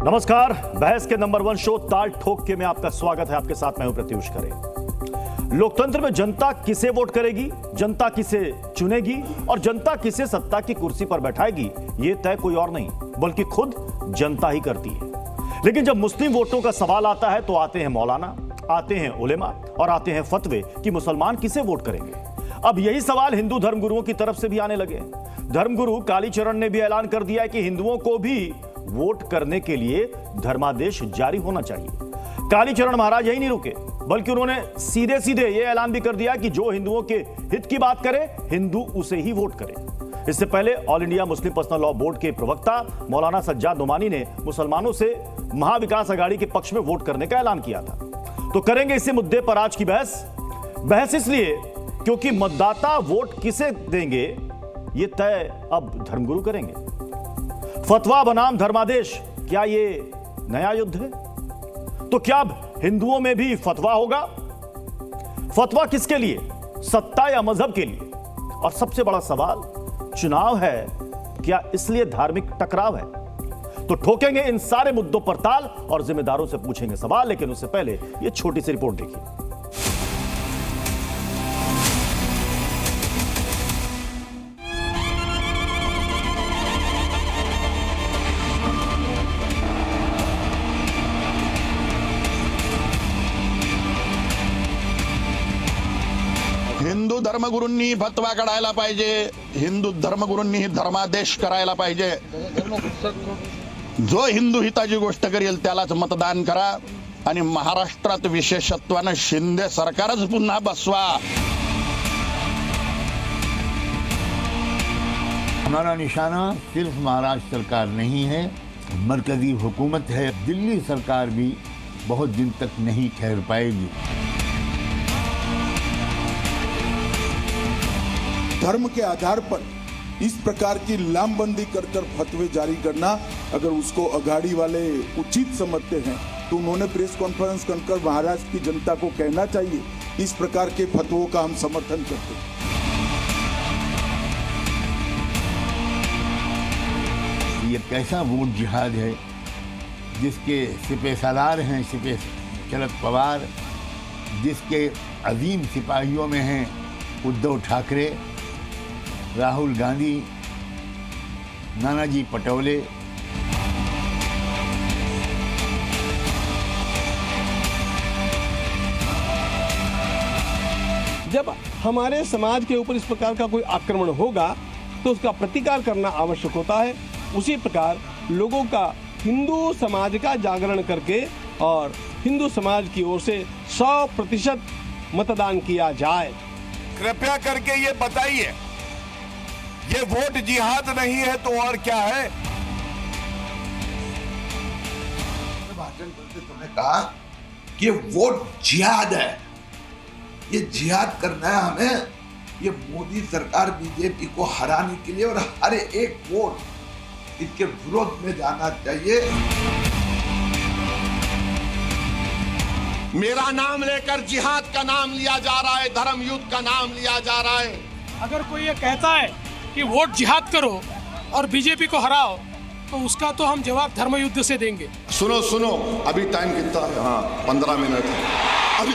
नमस्कार, बहस के नंबर 1 शो ताल ठोक के में आपका स्वागत है। आपके साथ मैं हूं प्रत्युष खरे। लोकतंत्र में जनता किसे वोट करेगी, जनता किसे चुनेगी और जनता किसे सत्ता की कुर्सी पर बैठाएगी, यह तय कोई और नहीं बल्कि खुद जनता ही करती है। लेकिन जब मुस्लिम वोटों का सवाल आता है तो आते हैं मौलाना, आते हैं उलेमा और आते हैं फतवे कि मुसलमान किसे वोट करेंगे। अब यही सवाल हिंदू धर्मगुरुओं की तरफ से भी आने लगे। धर्मगुरु कालीचरण ने भी ऐलान कर दिया है कि हिंदुओं को भी वोट करने के लिए धर्मादेश जारी होना चाहिए। कालीचरण महाराज यही नहीं रुके, बल्कि उन्होंने सीधे सीधे यह ऐलान भी कर दिया कि जो हिंदुओं के हित की बात करे, हिंदू उसे ही वोट करे। इससे पहले all India Muslim personal law board के प्रवक्ता मौलाना सज्जाद नोमानी ने मुसलमानों से महाविकास अघाड़ी के पक्ष में वोट करने का ऐलान किया था। तो करेंगे इसी मुद्दे पर आज की बहस इसलिए क्योंकि मतदाता वोट किसे देंगे ये तय अब धर्मगुरु करेंगे। फतवा बनाम धर्मादेश, क्या ये नया युद्ध है? तो क्या अब हिंदुओं में भी फतवा होगा? फतवा किसके लिए, सत्ता या मजहब के लिए? और सबसे बड़ा सवाल, चुनाव है, क्या इसलिए धार्मिक टकराव है? तो ठोकेंगे इन सारे मुद्दों पर ताल और जिम्मेदारों से पूछेंगे सवाल। लेकिन उससे पहले ये छोटी सी रिपोर्ट देखिए। हिंदू धर्मगुरूंनी फतवा काढायला पाहिजे, हिंदू धर्मगुरूंनी धर्मादेश करायला पाहिजे। जो हिंदू हिताची गोष्ट करेल त्यालाच मतदान करा आणि महाराष्ट्रात विशेषत्वानं शिंदे सरकारच पुन्हा बसवा। हमारा निशाना सिर्फ महाराष्ट्र सरकार नहीं है, मरकजी हुकूमत है। दिल्ली सरकार भी बहुत दिन तक नहीं ठहर पाएगी। धर्म के आधार पर इस प्रकार की लामबंदी कर फतवे जारी करना, अगर उसको अघाड़ी वाले उचित समझते हैं तो उन्होंने प्रेस कॉन्फ्रेंस कर महाराष्ट्र की जनता को कहना चाहिए इस प्रकार के फतवों का हम समर्थन करते हैं। ये कैसा वोट जिहाद है जिसके सिपह सालार हैं सिपह शरद पवार, जिसके अजीम सिपाहियों में हैं उद्धव ठाकरे, राहुल गांधी, नानाजी पटोले। जब हमारे समाज के ऊपर इस प्रकार का कोई आक्रमण होगा तो उसका प्रतिकार करना आवश्यक होता है। उसी प्रकार लोगों का हिंदू समाज का जागरण करके और हिंदू समाज की ओर से 100% मतदान किया जाए। कृपया करके ये बताइए, ये वोट जिहाद नहीं है तो और क्या है? भाषण करते तुमने कहा कि वोट जिहाद है, ये जिहाद करना है हमें। ये मोदी सरकार बीजेपी को हराने के लिए और हर एक वोट इसके विरोध में जाना चाहिए। मेरा नाम लेकर जिहाद का नाम लिया जा रहा है, धर्म युद्ध का नाम लिया जा रहा है। अगर कोई ये कहता है कि वोट जिहाद करो और बीजेपी को हराओ तो उसका तो हम जवाब धर्म युद्ध से देंगे। सुनो, अभी टाइम कितना है? हाँ, 15 मिनट है अभी।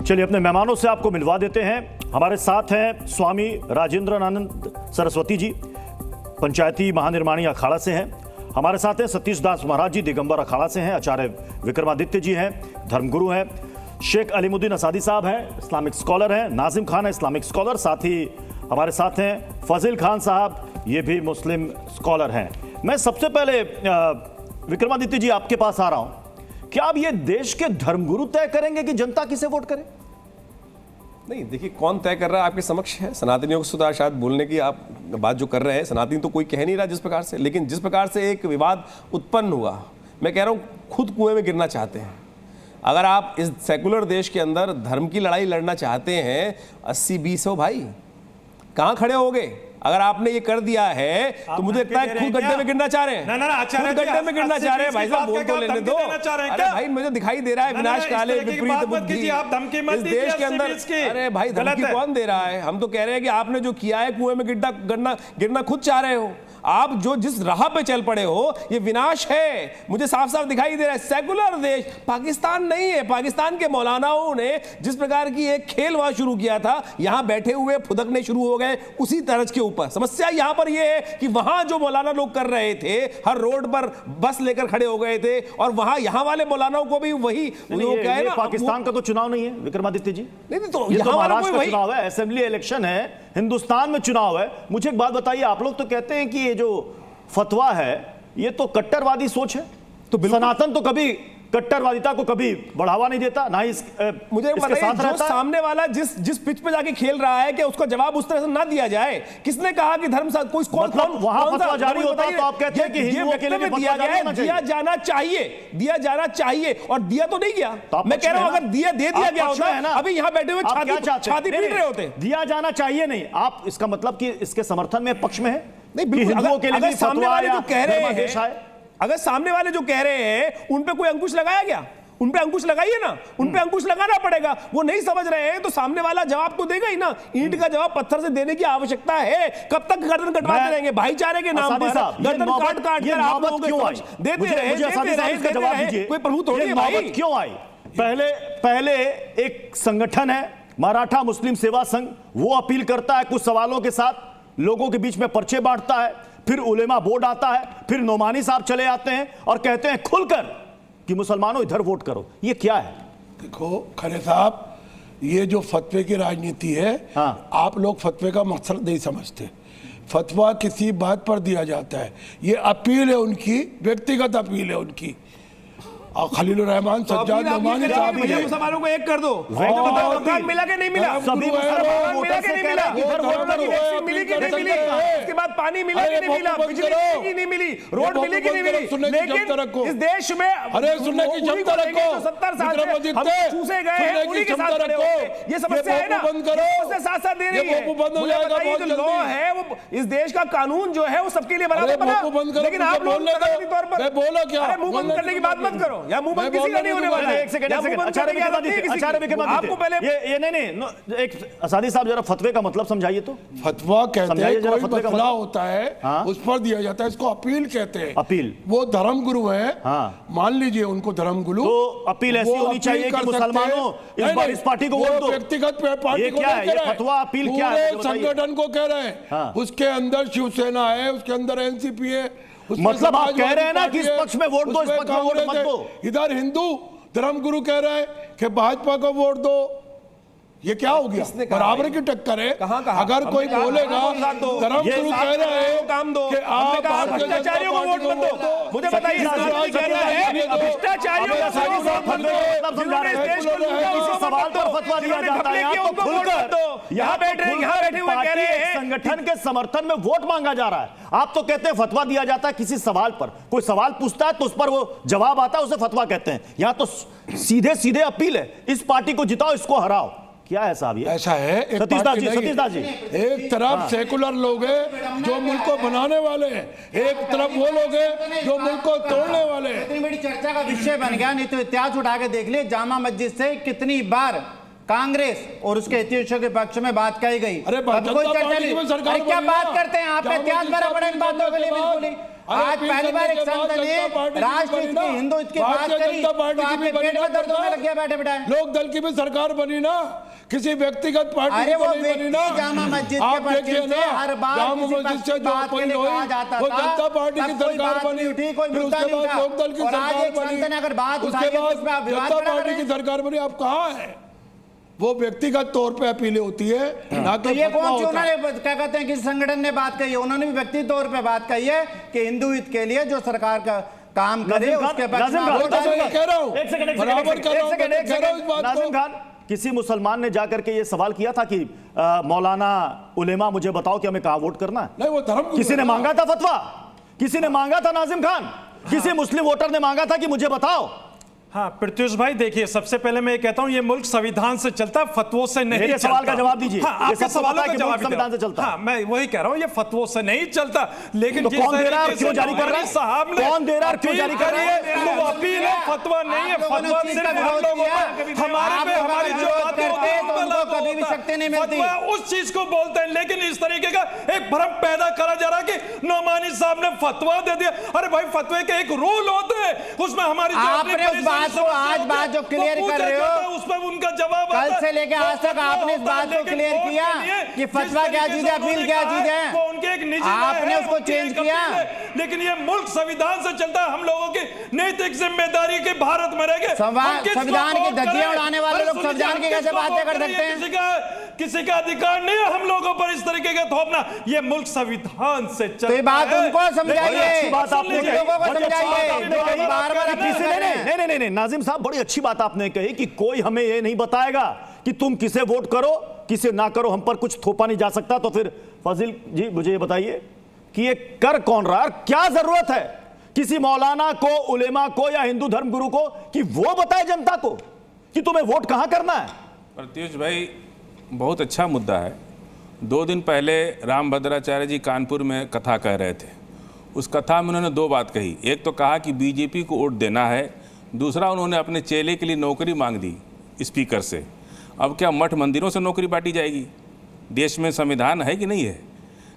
चलिए अपने मेहमानों से आपको मिलवा देते हैं। हमारे साथ हैं स्वामी राजेंद्रानंद सरस्वती जी, पंचायती महानिर्माणी अखाड़ा से हैं। हमारे साथ हैं सतीश दास महाराज जी, दिगंबर अखाड़ा से हैं। आचार्य विक्रमादित्य जी हैं, धर्मगुरु हैं। शेख अलीमुद्दीन असादी साहब हैं, इस्लामिक स्कॉलर हैं। नाजिम खान है, इस्लामिक स्कॉलर। साथ ही हमारे साथ हैं फजील खान साहब, ये भी मुस्लिम स्कॉलर हैं। मैं सबसे पहले विक्रमादित्य जी आपके पास आ रहा हूं। क्या अब ये देश के धर्मगुरु तय करेंगे कि जनता किसे वोट करे? नहीं, देखिए कौन तय कर रहा है आपके समक्ष है। सनातनियों को शायद बोलने की आप बात जो कर रहे हैं, सनातनी तो कोई कह नहीं रहा जिस प्रकार से, लेकिन जिस प्रकार से एक विवाद उत्पन्न हुआ, मैं कह रहा हूँ खुद कुएं में गिरना चाहते हैं। अगर आप इस सेकुलर देश के अंदर धर्म की लड़ाई लड़ना चाहते हैं, 80-20 हो भाई, कहाँ खड़े होगे? अगर आपने ये कर दिया है तो मुझे लगता है खुद गड्ढे में गिरना चाह रहे हैं। खुद गड्ढे में गिरना चाह रहे हैं। भाई साहब बोल तो लेने दो। अरे भाई मुझे दिखाई दे रहा है विनाश काले विपरीत बुद्धि इस देश के अंदर। अरे भाई धमकी कौन दे रहा है? हम तो कह रहे हैं कि आपने जो किया है कुएं में गिरना खुद चाह रहे हो। आप जो जिस राह पे चल पड़े हो ये विनाश है, मुझे साफ साफ दिखाई दे रहा है। सेकुलर देश पाकिस्तान नहीं है। पाकिस्तान के मौलानाओं ने जिस प्रकार की एक खेल वहां शुरू किया था, यहां बैठे हुए फुदकने शुरू हो गए उसी तर्ज के ऊपर। समस्या यहां पर यह है कि वहां जो मौलाना लोग कर रहे थे, हर रोड पर बस लेकर खड़े हो गए थे, और वहां यहां वाले मौलानाओं को भी वही लोग कहे ना। पाकिस्तान का तो चुनाव नहीं है विक्रमादित्य जी। नहीं तो ये तो महाराष्ट्र का चुनाव है, असेंबली इलेक्शन है, हिंदुस्तान में चुनाव है। मुझे एक बात बताइए, आप लोग तो कहते हैं कि ये जो फतवा है ये तो कट्टरवादी सोच है, तो सनातन तो कभी कट्टरवादिता को कभी बढ़ावा नहीं देता, ना ही मुझे जो सामने वाला जिस पिच पे जाके खेल रहा है कि उसका जवाब उस तरह से ना दिया जाए। किसने कहा कि धर्म कोई मतलब वहां फतवा जारी होता है तो आप कहते हैं कि हिंदुओं के लिए भी दिया गया है, दिया जाना चाहिए और दिया तो नहीं गया। मैं कह रहा हूं अगर दे दिया गया होता है ना, अभी यहां बैठे हुए छाती पीट रहे होते। दिया जाना चाहिए नहीं, आप इसका मतलब कि इसके समर्थन में पक्ष में है? नहीं बिल्कुल। हिंदुओं के लिए सामने वाले जो कह रहे हैं, अगर सामने वाले जो कह रहे हैं उन पे कोई अंकुश लगाया गया, उन पे अंकुश लगाइए ना, उन पे अंकुश लगाना पड़ेगा। वो नहीं समझ रहे हैं तो सामने वाला जवाब तो देगा ही ना। ईंट का जवाब पत्थर से देने की आवश्यकता है। कब तक गर्दन कटवाते रहेंगे भाईचारे के नाम पर? गर्दन काट कर आप लोगों के देते रहे, कोई प्रभु थोड़ी है भाई। क्यों आई? पहले एक संगठन है मराठा मुस्लिम सेवा संघ, वो अपील करता है कुछ सवालों के साथ, लोगों के बीच में पर्चे बांटता है, फिर उलेमा बोर्ड आता है, फिर नोमानी साहब चले आते हैं और कहते हैं खुलकर कि मुसलमानों इधर वोट करो। ये क्या है? देखो खरे साहब, ये जो फतवे की राजनीति है, आप लोग फतवे का मकसद नहीं समझते। फतवा किसी बात पर दिया जाता है, ये अपील है उनकी, व्यक्तिगत अपील है उनकी। खलीलुर रहमान सज्जाद नमानी साहब मुसलमानों को एक कर दो, मिला के नहीं मिला, सभी मिला के नहीं मिला, वैक्सीन मिली कि नहीं मिली, उसके बाद पानी मिला कि नहीं मिला, बिजली मिली कि नहीं मिली, रोड मिली कि नहीं मिली। लेकिन इस देश में अरे सुनने की क्षमता रखो, 70 साल से हम चूसे गए हैं, उन्हीं के साथ खड़े हो। ये समस्या है ना, उससे साथ साथ दे रही है। मुझे बताइए जो लॉ है वो इस देश का कानून जो है वो सबके लिए बराबर बना, लेकिन आप लोग तौर पर बोलो क्या, अरे मुंह बंद करने की बात मत करो, या मुंह बंद किसी का नहीं होने वाला है। एक सेकंड आपको पहले ये नहीं एक असादी साहब जरा फतवे का मतलब समझाइए तो। फतवा कहते हैं कोई मसला होता है उस पर दिया जाता है, इसको अपील कहते हैं। अपील, वो धर्म गुरु है, मान लीजिए उनको धर्म गुरु, तो अपील ऐसी होनी चाहिए कि मुसलमानों इस बार इस पार्टी को वोट दो। व्यक्तिगत पार्टी को क्या है ये फतवा अपील क्या है? संगठन को कह रहे हैं, उसके अंदर शिवसेना है, उसके अंदर एनसीपी है, मतलब आप कह रहे हैं ना कि इस पक्ष में वोट दो, इस पक्ष में वोट मत दो। इधर हिंदू धर्मगुरु कह रहे हैं कि भाजपा को वोट दो। ये क्या हो गया? बराबर की टक्कर है। अगर कोई बोलेगा धर्मगुरु कह रहे हैं कि आप भ्रष्टाचारियों को वोट मत दो, मुझे बताइए भ्रष्टाचारियों सवाल पर फतवा दिया जाता है तो खुलकर यहाँ बैठे हुए कह रहे हैं संगठन के समर्थन में वोट मांगा जा रहा है। आप तो कहते हैं फतवा दिया जाता है किसी सवाल पर, कोई सवाल पूछता है तो उस पर वो जवाब आता है, उसे फतवा कहते हैं। यहाँ तो सीधे सीधे अपील है, इस पार्टी को जिताओ, इसको हराओ। क्या है साहब ये? ऐसा है सतीश दास जी, एक तरफ सेकुलर लोग हैं जो मुल्क को बनाने वाले हैं, एक तरफ वो लोग हैं जो मुल्क को तोड़ने वाले हैं। इतनी बड़ी चर्चा का विषय बन गया, नहीं तो इतिहास उठा के देख लिए, जामा मस्जिद से कितनी बार कांग्रेस और उसके हितैषियों के पक्ष में बात कही गई। अरे कोई चर्चा नहीं, क्या बात करते हैं आप? इतिहास भरा पड़ा इन बातों के लिए बिल्कुल ही। आज पहली बार एक संत ने राष्ट्र हित की, हिंदू हित की बात करी तो आपके पेट में दर्द होने लग गया बैठे बैठाए। लोक दल की भी सरकार बनी ना, किसी व्यक्तिगत पार्टी की बनी ना। जामा मस्जिद के पक्ष से हर बार जामा मस्जिद से जो अपील हुई वो जनता पार्टी की सरकार बनी, फिर उसके बाद लोक दल की सरकार बनी, उसके बाद जनता पार्टी की सरकार बनी। अब कहाँ है? वो व्यक्तिगत तौर पे अपीलें होती है ना। तो ये कौन सी उन्होंने क्या कहते हैं किसी संगठन ने बात कही है, उन्होंने भी व्यक्तिगत तौर पे बात कही है कि हिंदू हित के लिए जो सरकार का काम करे उसके पक्ष में कह रहा हूं, बराबर कर रहा हूं। किसी मुसलमान ने जाकर के ये सवाल किया था कि मौलाना उलेमा मुझे बताओ कि हमें कहाँ वोट करना है? नहीं, वो धर्म किसी ने मांगा था फतवा, किसी ने मांगा था नाजिम खान, किसी मुस्लिम वोटर ने मांगा था कि मुझे बताओ हाँ प्रत्युष भाई, देखिए सबसे पहले मैं ये कहता हूँ ये मुल्क संविधान से चलता है, फतवों से नहीं चलता। सवाल का जवाब दीजिए। हाँ, आपके सवालों का जवाब संविधान से चलता। हाँ, मैं वही कह रहा हूँ, ये फतवों से नहीं चलता। लेकिन तो कौन दे रहा है, क्यों जारी कर रहा है? साहब ने कौन दे रहा है, क्यों जारी कर रहा है? तो वो अपील है, फतवा नहीं है। फतवा सिर्फ हम लोगों पर, हमारे पे हमारी जो बातें होती है उनको कभी भी शक्ति नहीं मिलती। उस चीज को बोलते हैं, लेकिन इस तरीके का एक भ्रम पैदा करा जा रहा है कि नोमानी साहब ने फतवा दे दिया। अरे भाई, फतवे के एक रूल होते हैं, उसमें हमारी आपने उस बात को आज बात जो क्लियर कर रहे हो उस पर उनका जवाब कल से लेकर आज तक आपने इस बात को क्लियर किया कि फतवा क्या चीज है, अपील क्या चीज है, वो उनके एक निजी आपने उसको चेंज किया। लेकिन ये मुल्क संविधान से चलता है। हम लोगों की नैतिक जिम्मेदारी के भारत में रहेंगे। संविधान की धज्जियां उड़ाने वाले लोग संविधान की कैसे बातें कर सकते हैं? किसी का अधिकार नहीं है हम लोगों पर इस तरीके का थोपना। ये मुल्क संविधान से चलता है। तो ये बात उनको समझाइए, बात आपने लोगों को समझाइए। बार-बार नहीं, नाजिम साहब, बड़ी अच्छी बात आपने कही कि कोई हमें ये नहीं बताएगा कि तुम किसे वोट करो किसे ना करो, हम पर कुछ थोपा नहीं जा सकता। तो फिर फजील जी मुझे ये बताइए कि ये कर कौन रहा है? क्या जरूरत है किसी मौलाना को, उलेमा को या हिंदू धर्म गुरु को कि वो बताए जनता को कि तुम्हें वोट कहां करना है? प्रत्युष भाई, बहुत अच्छा मुद्दा है। 2 दिन पहले रामभद्राचार्य जी कानपुर में कथा कह रहे थे। उस कथा में उन्होंने 2 बात कही। एक तो कहा कि बीजेपी को वोट देना है, दूसरा उन्होंने अपने चेले के लिए नौकरी मांग दी स्पीकर से। अब क्या मठ मंदिरों से नौकरी बांटी जाएगी? देश में संविधान है कि नहीं है?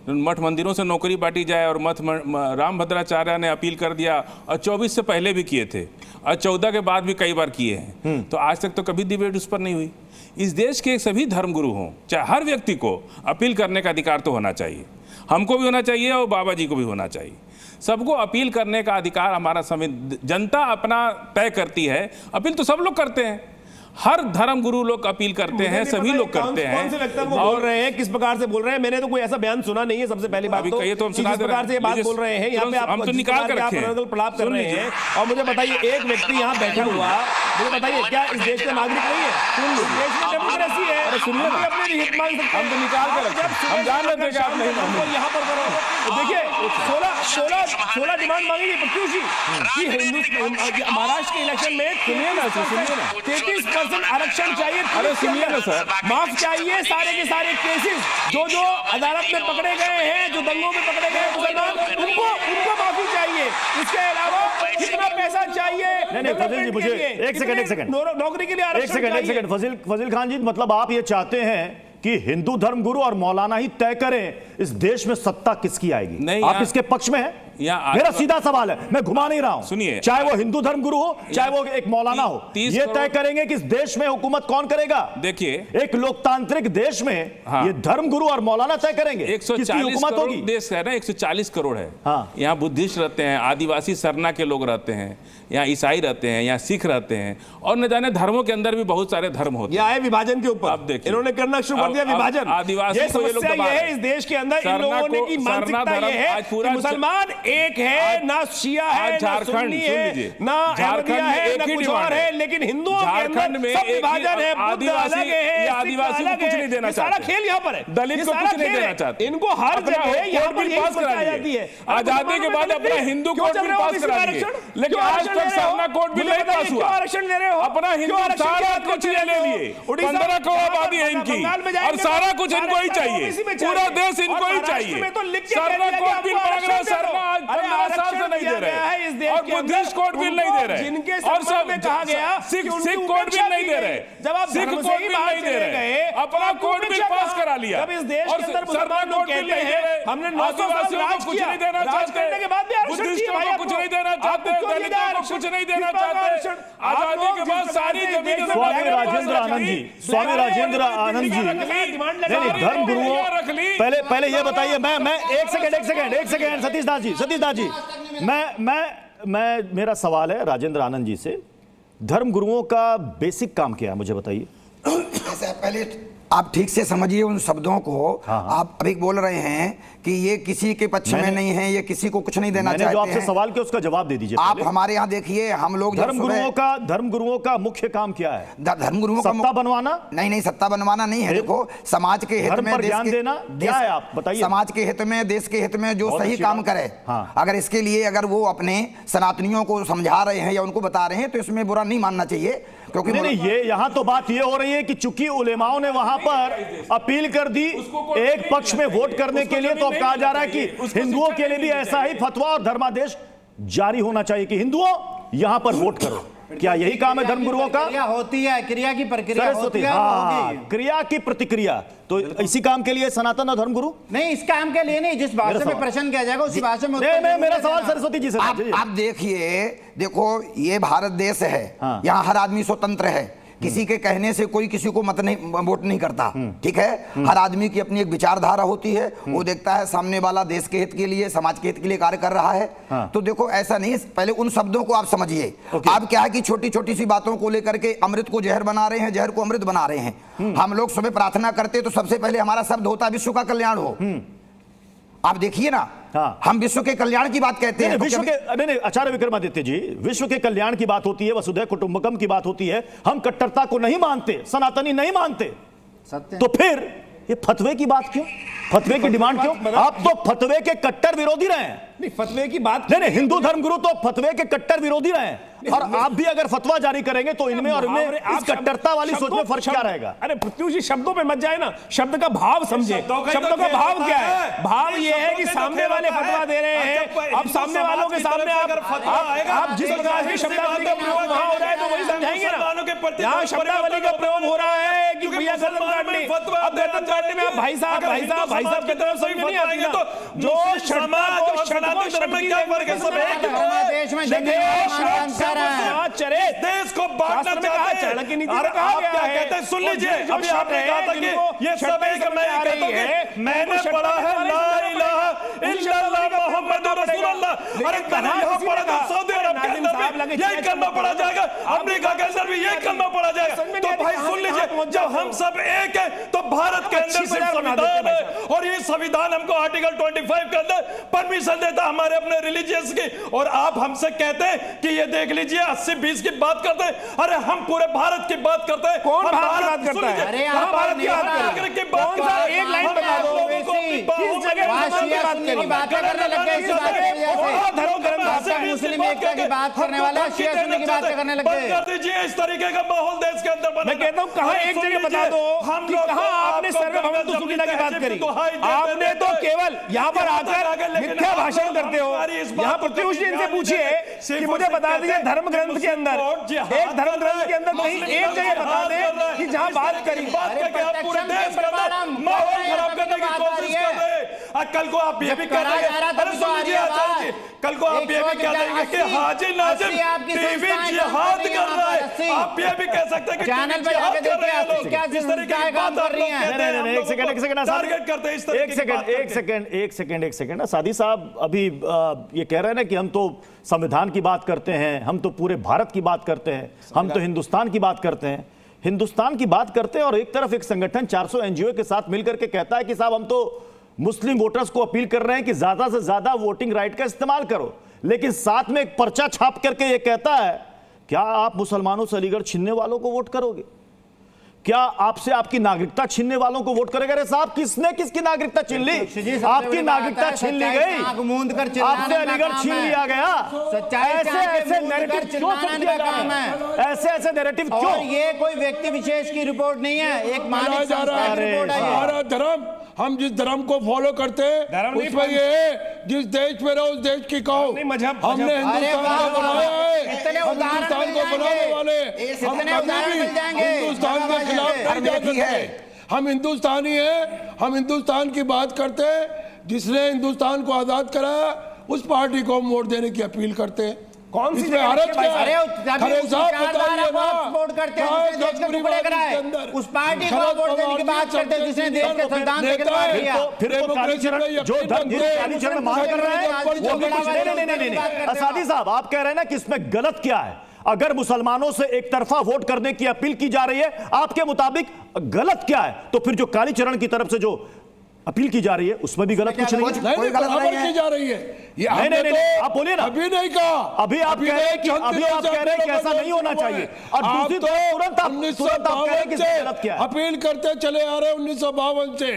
मठ मंदिरों से नौकरी बांटी जाए। और रामभद्राचार्य ने अपील कर दिया, और 24 से पहले भी किए थे, और 14 के बाद भी कई बार किए हैं। तो आज तक तो कभी डिबेट उस पर नहीं हुई। इस देश के सभी धर्मगुरु हों, चाहे हर व्यक्ति को अपील करने का अधिकार तो होना चाहिए। हमको भी होना चाहिए और बाबा जी को भी होना चाहिए। सबको अपील करने का अधिकार हमारा जनता अपना तय करती है। अपील तो सब लोग करते हैं, हर धर्म गुरु लोग अपील करते हैं, सभी लोग करते हैं। कौन से लगता है वो बोल रहे हैं, किस प्रकार से बोल रहे हैं? मैंने तो कोई ऐसा बयान सुना नहीं है। सबसे पहली बात तो कहिए, तो हम सुना किस प्रकार से ये बात बोल रहे हैं यहाँ पे, हम तो निकाल कर रखे हैं, प्रलाप कर रहे हैं। और मुझे बताइए, एक व्यक्ति यहाँ बैठा हुआ, मुझे बताइए क्या इस देश का नागरिक नहीं है? देश में डेमोक्रेसी है, अरे सुनिए ना, अपने हित मांग सकते हैं। हम तो निकाल कर रखे हैं, हम जान रहे थे कि आप नहीं मांगे। यहाँ पर करो, देखिए 16 डिमांड मांगेगी प्रत्युष जी कि महाराष्ट्र के इलेक्शन में 33% आरक्षण चाहिए। अरे सुनिए ना सर, माफ चाहिए सारे के सारे केसेस जो अदालत में पकड़े गए हैं, जो दंगों में पकड़े गए मुसलमान, उनको माफी चाहिए। इसके अलावा कितना पैसा चाहिए? नहीं फजील जी, मुझे एक सेकंड नौकरी के लिए एक सेकंड फजील खान जी, मतलब आप ये चाहते हैं कि हिंदू धर्म गुरु और मौलाना ही तय करें इस देश में सत्ता किसकी आएगी? नहीं, आप इसके पक्ष में हैं? मेरा सीधा सवाल है, मैं घुमा नहीं रहा हूं। सुनिए, चाहे वो हिंदू धर्म गुरु हो, चाहे वो एक मौलाना हो, ये तय करेंगे कि इस देश में हुकूमत कौन करेगा। देखिए, एक लोकतांत्रिक देश में ये धर्म गुरु और मौलाना तय करेंगे 140 करोड़ देश है ना, 140 करोड़ है। यहाँ बुद्धिस्ट रहते हैं, आदिवासी सरना के लोग रहते हैं, यहाँ ईसाई रहते हैं, यहाँ सिख रहते हैं, और न जाने धर्मों के अंदर भी बहुत सारे धर्म होते हैं। आए विभाजन के ऊपर, अब देखिए इन्होंने करना शुरू कर दिया विभाजन। आदिवासी को ये लोग दबा रहे हैं। इस देश के अंदर इन लोगों ने की मानसिकता ये है कि मुसलमान एक है, ना शिया है, ना सुन्नी है, ना अहमदिया है, ना कुछ और है, लेकिन हिंदुओं के अंदर सब विभाजन है। बुद्ध अलग है, आदिवासी को कुछ नहीं देना चाहते, सारा खेल यहाँ पर है, दलित को कुछ नहीं देना चाहते, इनको हर जगह यहाँ पर पास करा जाती है। आजादी के बाद अपना हिंदू कोड बिल पास करा दिए, लेकिन आज तक सरना कोड बिल नहीं पास हुआ। आरक्षण ले रहे हो, अपना हिंदू सारा कुछ ले लिए, 15 करोड़ आबादी है इनकी, और सारा कुछ इनको ही चाहिए, पूरा देश इनको ही चाहिए। सरना कोड बिल मांग रहे, सरना आज 15 साल से नहीं दे रहे, और बुद्धिस्ट कोड बिल नहीं दे रहे, और सब कहा गया सिख कोड बिल नहीं दे रहे, सिख कोड बिल नहीं दे रहे, अपना कोड बिल पास करा लिया, और सरना कोड बिल नहीं दे रहे। हमने आदिवासियों को कुछ नहीं देना चाहते, बुद्धिस्टों को कुछ नहीं देना चाहते, दलितों को कुछ नहीं देना चाहते। आजादी के बाद सारी जमीन स्वामी राजेंद्र आनंद जी धर्म गुरुओं, पहले ये बताइए, मैं एक सेकंड सतीश दास जी, मैं मेरा सवाल है राजेंद्र आनंद जी से, धर्म गुरुओं का बेसिक काम क्या है मुझे बताइए। ऐसा पहले आप ठीक से समझिए उन शब्दों को। आप अभी बोल रहे हैं कि ये किसी के पक्ष में नहीं है, ये किसी को कुछ नहीं देना चाहते हैं। जो आपसे सवाल किया उसका जवाब दे दीजिए। आप हमारे यहाँ देखिए, हम लोग धर्मगुरुओं का मुख्य काम क्या है? धर्मगुरुओं का सत्ता बनवाना? नहीं, सत्ता बनवाना नहीं है। देखो, समाज के हित में ध्यान देना क्या है, आप बताइए। समाज के हित में, देश के हित में जो सही काम करे, अगर इसके लिए अगर वो अपने सनातनियों को समझा रहे हैं या उनको बता रहे हैं तो इसमें बुरा नहीं मानना चाहिए। क्योंकि नहीं, ये यहाँ तो बात ये हो रही है कि चूंकि उलेमाओं ने वहां पर अपील कर दी एक पक्ष में वोट करने के लिए, तो अब कहा जा रहा है कि हिंदुओं के लिए भी ऐसा ही फतवा और धर्मादेश जारी होना चाहिए कि हिंदुओं यहां पर वोट करो। क्या यही काम है धर्मगुरुओं का? क्रिया होती है, क्रिया की प्रक्रिया होती है। क्रिया की प्रतिक्रिया, तो इसी काम के लिए सनातन और धर्मगुरु? नहीं, इस काम के लिए नहीं, जिस भाषा में प्रश्न किया जाएगा उसी भाषा में। मेरा सवाल सरस्वती जी से। आप देखिए, देखो ये भारत देश है, यहाँ हर आदमी स्वतंत्र है, किसी के कहने से कोई किसी को वोट नहीं करता, ठीक है। हर आदमी की अपनी एक विचारधारा होती है, वो देखता है सामने वाला देश के हित के लिए, समाज के हित के लिए कार्य कर रहा है। तो देखो ऐसा नहीं, पहले उन शब्दों को आप समझिए। आप क्या है कि छोटी छोटी सी बातों को लेकर के अमृत को जहर बना रहे हैं, जहर को अमृत बना रहे हैं। हम लोग सुबह प्रार्थना करते तो सबसे पहले हमारा शब्द होता है विश्व का कल्याण हो। आप देखिए ना, हम विश्व के कल्याण की बात कहते हैं। विश्व के नहीं, आचार्य विक्रमादित्य जी, विश्व के कल्याण की बात होती है, वसुधैव कुटुंबकम की बात होती है। हम कट्टरता को नहीं मानते, सनातनी नहीं मानते, तो फिर ये फतवे की बात क्यों? फतवे की डिमांड क्यों? आप तो फतवे के कट्टर विरोधी रहे हैं। नहीं, फतवे की बात नहीं, हिंदू धर्मगुरु तो फतवे के कट्टर विरोधी रहे हैं, और आप भी अगर फतवा जारी करेंगे तो इनमें और इनमें इस कट्टरता वाली सोच में फर्क क्या रहेगा? अरे प्रत्युष जी, शब्दों पे मत जाए ना, शब्द का भाव समझे। शब्दों का भाव क्या है? भाव ये है कि सामने वाले फतवा दे रहे हैं, अब सामने वालों के सामने आप जिस प्रकार से शब्दावली का प्रयोग वहां हो रहा है तो वही समझाएंगे ना। यहाँ शब्दावली का प्रयोग हो रहा है कि भैया गर्दन काटने, अब गर्दन काटने में आप भाई साहब की तरफ समझ नहीं आती ना। जो धर्म में क्या फर्क है? सब एक देश में देश को बांटना चाहते हैं। आप क्या कहते हैं? सुन लीजिए, अभी आपने कहा था कि ये सब एक, मैं कहता हूं कि मैंने पढ़ा है ला इलाहा इल्लल्लाह मुहम्मदुर रसूलुल्लाह। अरे मैंने यहाँ पढ़ा था, सऊदी अरब के अंदर भी यही कलमा पढ़ा जाएगा, अमेरिका के अंदर भी यही कलमा पढ़ा जाएगा। तो भाई सुन लीजिए, जब हम सब एक है तो भारत के अंदर सिर्फ संविधान है, और ये संविधान हमको आर्टिकल 25 के अंदर परमिशन देता है हमारे अपने रिलीजियस की। और आप हमसे कहते हैं कि ये देख लीजिए 80-20 की बात करते हैं। अरे हम पूरे भारत की बात करते हैं। कौन भारत करता है? अरे आप भारत की बात एक लाइन बता दो, किस जगह बात करने लग गए? मुस्लिम एकता की बात करने वाला शिया सुन्नी की बात करने लग गए। कर दीजिए, इस तरीके का माहौल देश के अंदर बना। मैं कहता हूं कहां एक जगह बता दो कि कहां आपने सर्वभौमत्व सुविधा की बात करी? आपने तो केवल यहां पर आकर मिथ्या भाषण करते हो। यहां प्रत्युष जी इनसे पूछिए कि मुझे बता दीजिए धर्म ग्रंथ के अंदर, एक धर्म ग्रंथ के अंदर कहीं एक जगह बता दें कि जहां बात करी पूरे देश के अंदर माहौल खराब करने की कोशिश कर रहे हैं। कल को आप ये भी कह रहे हैं, अरे सुनिए आचार्य जी, कल को आप ये भी कह देंगे कि हाजी नाजिम टीवी जिहाद कर रहा है। आप ये भी कह सकते हैं कि चैनल पे जाके देखिए आप क्या जिस तरीके की बात कर रही हैं। एक सेकंड टारगेट करते हैं इस तरह एक सेकंड सादी साहब अभी ये कह रहे हैं ना कि हम तो संविधान की बात करते हैं, हम तो पूरे भारत की बात करते हैं, हम तो हिंदुस्तान की बात करते हैं। हिंदुस्तान की बात करते हैं और एक तरफ एक संगठन 400 एनजीओ के साथ मिलकर के कहता है कि साहब हम तो मुस्लिम वोटर्स को अपील कर रहे हैं कि ज्यादा से ज्यादा वोटिंग राइट का इस्तेमाल करो, लेकिन साथ में एक पर्चा छाप करके ये कहता है क्या आप मुसलमानों से अलीगढ़ छीनने वालों को वोट करोगे? क्या आपसे आपकी नागरिकता छीनने वालों को वोट करेगा? अरे साहब किसने किसकी नागरिकता छीन ली? आपकी नागरिकता छीन ली गई, आपसे अलीगढ़ छीन लिया गया। ऐसे नैरेटिव क्यों किया जा रहा है? ऐसे नैरेटिव क्यों? ये कोई व्यक्ति विशेष की रिपोर्ट नहीं है, एक मानव संस्था की रिपोर्ट है। हमारा धर्म, हम जिस धर्म को फॉलो करते हैं उसमें ये है जिस देश में रहो उस देश की कहो। हमने हिंदुस्तान को बनाया है, हिंदुस्तान को बनाने वाले हम कभी भी हिंदुस्तान के खिलाफ नहीं जा सकते। हम हिंदुस्तानी हैं, हम हिंदुस्तान की बात करते हैं। जिसने हिंदुस्तान को आजाद कराया उस पार्टी को हम वोट देने की अपील करते हैं। कौन सी हरज क्या है? वोट करते हैं देश के टुकड़े कराए, उस पार्टी को वोट देने की बात करते हैं जिसने देश के संविधान से खिलवाड़ किया। फिर जो कालीचरण मांग कर रहे हैं, सादी साहब आप कह रहे हैं ना कि इसमें गलत क्या है? अगर मुसलमानों से एक तरफा वोट करने की अपील की जा रही है, आपके मुताबिक गलत क्या है? तो फिर जो कालीचरण की तरफ से जो अपील की जा रही है उसमें भी गलत कुछ नहीं है। नहीं, बराबर की जा रही है ये। नहीं, आप बोलिए ना। अभी नहीं कहा, अभी आप कह रहे हैं कि ऐसा नहीं होना चाहिए, और दूसरी तरफ तुरंत आप कह रहे हैं कि गलत क्या है। अपील करते चले आ रहे 1952 से,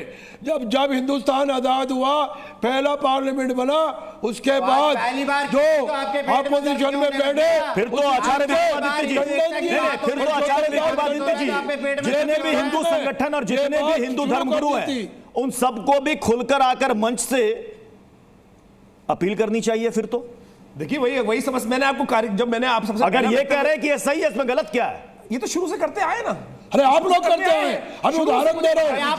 जब हिंदुस्तान आजाद हुआ, पहला पार्लियामेंट बना, उसके बाद जो ऑपोजिशन में बैठे, फिर तो आचार्य विक्रमादित्य जी, जितने भी हिंदू संगठन और जितने भी हिंदू धर्मगुरु हैं, उन सबको भी खुलकर आकर मंच से अपील करनी चाहिए। फिर तो देखिए वही समझ मैंने आपको जब मैंने आप सबसे अगर ये कह रहे हैं कि ये सही है, इसमें गलत क्या है? ये तो शुरू से करते आए ना। अरे आप लोग करते हैं, हम उदाहरण दे रहे हैं।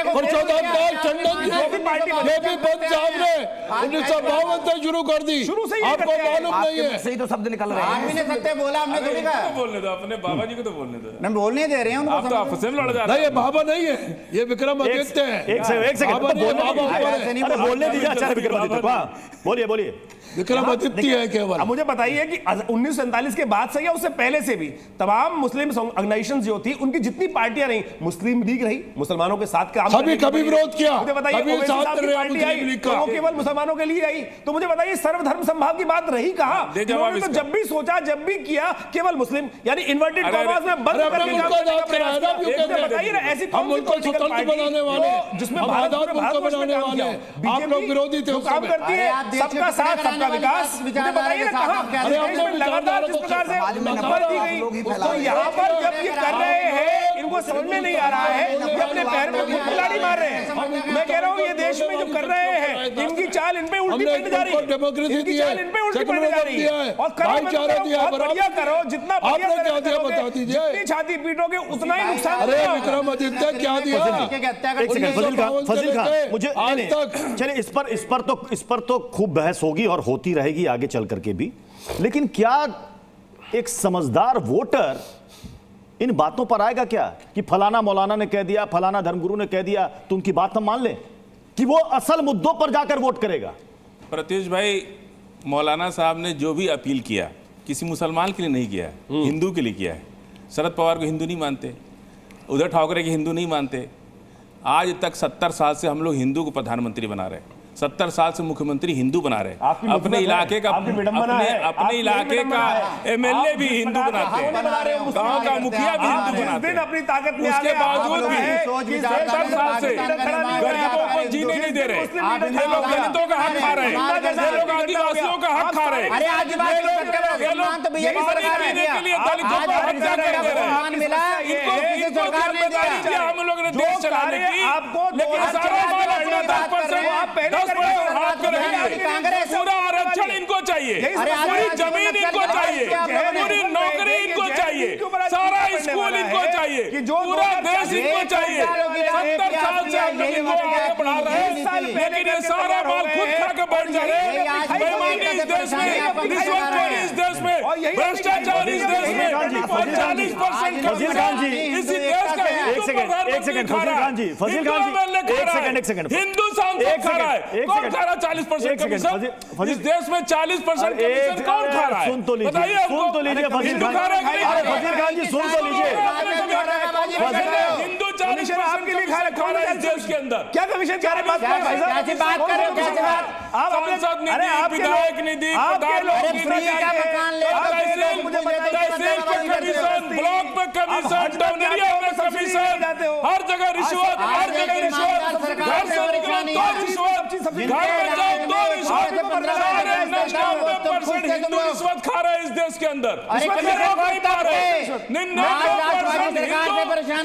परशोत्तम दास टंडन जी, जेपी पंत साहब ने 1952 से शुरू कर दी, आपको मालूम नहीं है? सही तो शब्द निकल रहे हैं। आप भी नहीं सकते बोला, हमने थोड़ी कहा। बोलने दो अपने बाबा जी को, तो बोलने दो। मैं बोलने दे रहे हैं आप तो आपस में लड़ जा रहे हैं। ये बाबा नहीं है, ये विक्रमादित्य है। एक सेकंड बोलने दीजिए आचार्य विक्रमादित्य को। बोलिए विक्रमादित्य है केवल। अब मुझे बताइए कि 1947 के बाद से या उससे पहले से भी तमाम मुस्लिम ऑर्गेनाइजेशंस जो थी, उनकी जितनी पार्टियां रही, मुस्लिम लीग रही, मुसलमानों के साथ काम सभी कभी विरोध किया। मुझे बताइए वो केवल मुसलमानों के लिए आई, तो मुझे बताइए सर्वधर्म समभाव की बात रही कहां? उन्होंने तो जब भी सोचा, जब भी किया, केवल मुस्लिम, यानी इन्वर्टेड कॉमास में बंद करके बताइए ना, ऐसी हम मुल्क को स्वतंत्र बनाने वाले, जिसमें भारत मुल्क बनाने वाले, आप लोग विरोधी थे। काम करती है सबका साथ सबका विकास। मुझे बताइए ना कहां लगातार जिस प्रकार से नंबर दी गई, तो यहाँ पर जब ये कर रहे हैं, इनको समझ में नहीं आ रहा है, ये अपने पैर में खुद कुल्हाड़ी मार रहे हैं। मैं कह रहा हूँ ये देश में जो कर रहे हैं, इनकी चाल इन पे उल्टी पड़ने जा रही है, इनकी चाल इन पे उल्टी पड़ने जा रही है। और बढ़िया करो, जितना जितनी छाती पीटोगे उतना ही नुकसान। अरे विक्रमादित्य क्या दिया? फजील खान, मुझे चलिए इस पर तो खूब बहस होगी और होती रहेगी आगे चल करके भी, लेकिन क्या एक समझदार वोटर इन बातों पर आएगा क्या कि फलाना मौलाना ने कह दिया, फलाना धर्मगुरु ने कह दिया, तो उनकी बात हम मान लें, कि वो असल मुद्दों पर जाकर वोट करेगा? प्रत्युष भाई, मौलाना साहब ने जो भी अपील किया, किसी मुसलमान के लिए नहीं किया है, हिंदू के लिए किया है। शरद पवार को हिंदू नहीं मानते, उद्धव ठाकरे के हिंदू नहीं मानते। आज तक 70 साल से हम लोग हिंदू को प्रधानमंत्री बना रहे हैं, 70 साल से मुख्यमंत्री हिंदू बना रहे हैं। अपने इलाके का अपने इलाके का एमएलए भी हिंदू बनाते हैं, गांव का मुखिया भी हिंदू बनाते हैं। अपनी ताकत में उसके बावजूद भी 70 साल से गरीबों को जीने नहीं दे रहे। ये लोग दलितों का हक खा रहे हैं, ये लोग आदिवासियों का हक खा रहे हैं, ये लोग के लिए दलितों को हत्या कर दे रहे हैं। इनको जिम्मेदारी दिया हम लोग ने देश चलाने की, लेकिन सारा माल अपना 10% पूरा आरक्षण इनको चाहिए, पूरी जमीन इनको चाहिए, पूरी नौकरी इनको चाहिए, सारा स्कूल इनको चाहिए, पूरा देश इनको चाहिए। 70 साल से हम लोग इनको आगे बढ़ा रहे हैं, लेकिन ये सारा माल खुद खा के बैठ जा रहे हैं। बेईमानी इस देश में, रिश्वतखोरी इस देश में, भ्रष्टाचार इस देश में, और 40% फजील खान जी, इसी देश का एक सेकंड फजील खान जी, एक सेकंड हिंदू सांसद खा रहा है, कौन खा रहा है 40% कमीशन? इस देश में 40% कमीशन कौन खा रहा है? सुन तो लीजिए फजील खान जी, सुन तो लीजिए। हिंदू 40% आपके लिए खा रहा है इस देश के अंदर। क्या कमीशन खा रहे हैं? बात कर रहे हो? सांसद निधि, विधायक निधि, प्रधानमंत्री तहसील पे कमीशन, ब्लॉक पे कमीशन, डमरिया में कमीशन, हर जगह रिश्वत, हर जगह रिश्वत, घर से निकलो तो रिश्वत, घर में जाओ तो रिश्वत। 99% हिंदू रिश्वत खा रहे हैं इस देश के अंदर, रिश्वत नहीं पा रहे। 99% हिंदू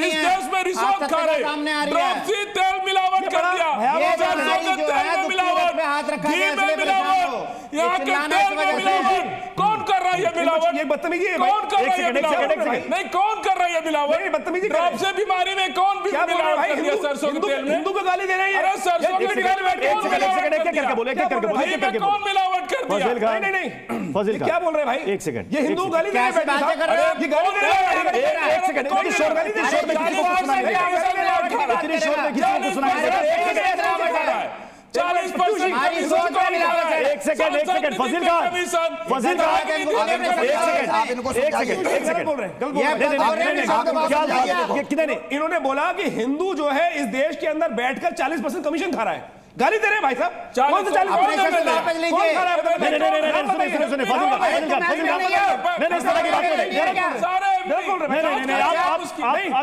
इस देश में रिश्वत खा रहे हैं। ड्रॉप्सी तेल मिलावट कर दिया, सरसों के तेल में मिलावट, घी में मिलावट, यहाँ के तेल में मिलावट। कौन कर रहा है ये मिलावट? ये बदतमीजी है। कौन कर रहा है ये मिलावट? नहीं, कौन कर रहा है ये मिलावट? बदतमीजी ड्रॉप से बीमारी में कौन भी मिलावट कर दिया सरसों के तेल में? हिंदू को गाली दे रही है। अरे सरसों के तेल में कौन मिलावट कर दिया? कौन मिलावट कर दिया? नहीं फजील क्या बोल रहे हैं भाई? एक सेकंड, ये हिंदू गाली दे रहे हैं। ये गाली दे रहे हैं। एक सेकंड, शोर गाली दे, शोर में किसी को सुनाई दे रहा है, इतनी शोर में किसी को सुनाई दे रहा है। 40% एक एक सेकंड फजील खान इन्होंने बोला कि हिंदू जो है इस देश के अंदर बैठकर 40% कमीशन खा रहा है। गाली दे रहे हैं भाई साहब, कौन सा 40%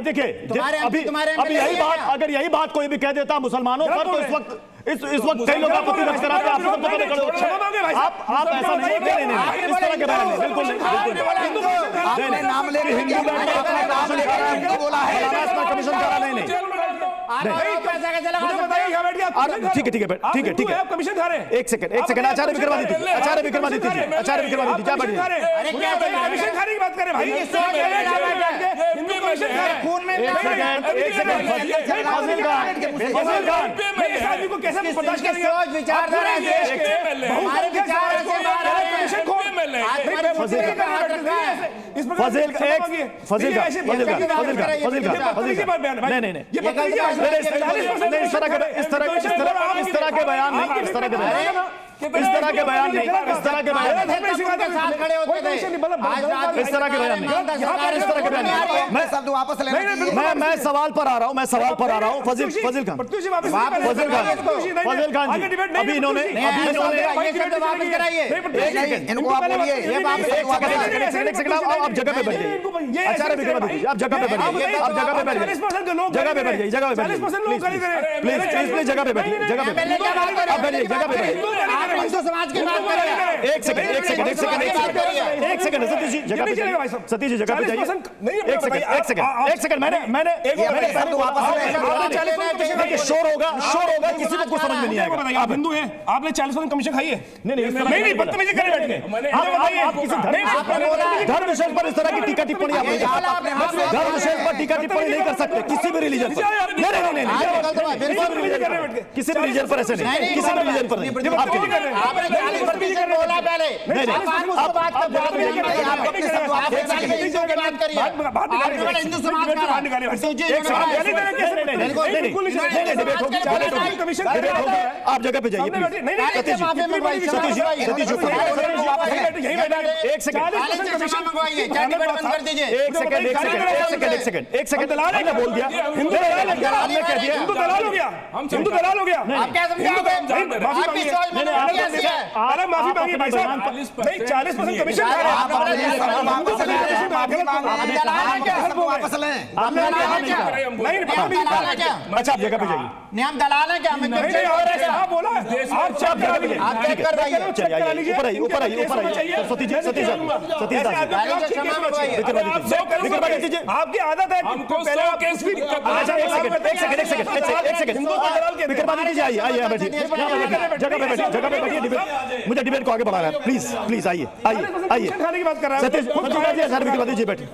देखिए अभी यही बात, अगर यही बात कोई भी कह देता मुसलमानों पर, तो इस वक्त कई लोग आपत्ति रख कर आप ऐसा नहीं, इस तरह के बारे में बिल्कुल कमीशन करा नहीं। ठीक है कमीशन खा रहे हैं। एक सेकंड आचार्य विक्रमादित्य जी, आचार्य विक्रमादित्य जी कमीशन खाने की बात करें भाई। आदमी को कैसे बर्दाश्त करेंगे? इस तरह के बयान नहीं। मैं सवाल पर आ रहा हूं, फजील खान अभी इन्होंने आप जगह पे बैठ जाइए, आचार्य विक्रमादित्य जी आप जगह पे बैठ जाइए, प्लीज जगह पे बैठिए, हिंदू समाज की बात कर रहे हैं। एक सेकंड सतीश जी जगह पे जाइए, एक सेकंड मैंने शोर होगा किसी को कुछ समझ में नहीं आएगा। आप हिंदू हैं, आपने 40% कमीशन खाई है? नहीं बदतमीजी करे बैठ गए आप किसी धर्म विषय पर इस तरह की टीका टिप्पणी आप नहीं, धर्म विषय पर टीका टिप्पणी नहीं कर सकते किसी भी रिलीजन पर। नहीं किसी भी रिलीजन पर ऐसे नहीं, किसी भी रिलीजन पर नहीं। आपके बोला पहले हिंदू समाज आप जगह पे जाइए, एक सेकंड आपने बोल दिया हिंदू दलाल हो गया, हिंदू दलाल हो गया। आप क्या समझाओगे? माफी मांगिए भाई साहब, नहीं 40% कमीशन खा रहे हैं। अच्छा आप जगह पे जाइए, हम दलाल हैं क्या? ऊपर आपकी आदत है मुझे डिबेट को आगे बढ़ा रहा है। प्लीज आइए खाने की बात कर रहा है। सतीश जी बैठिए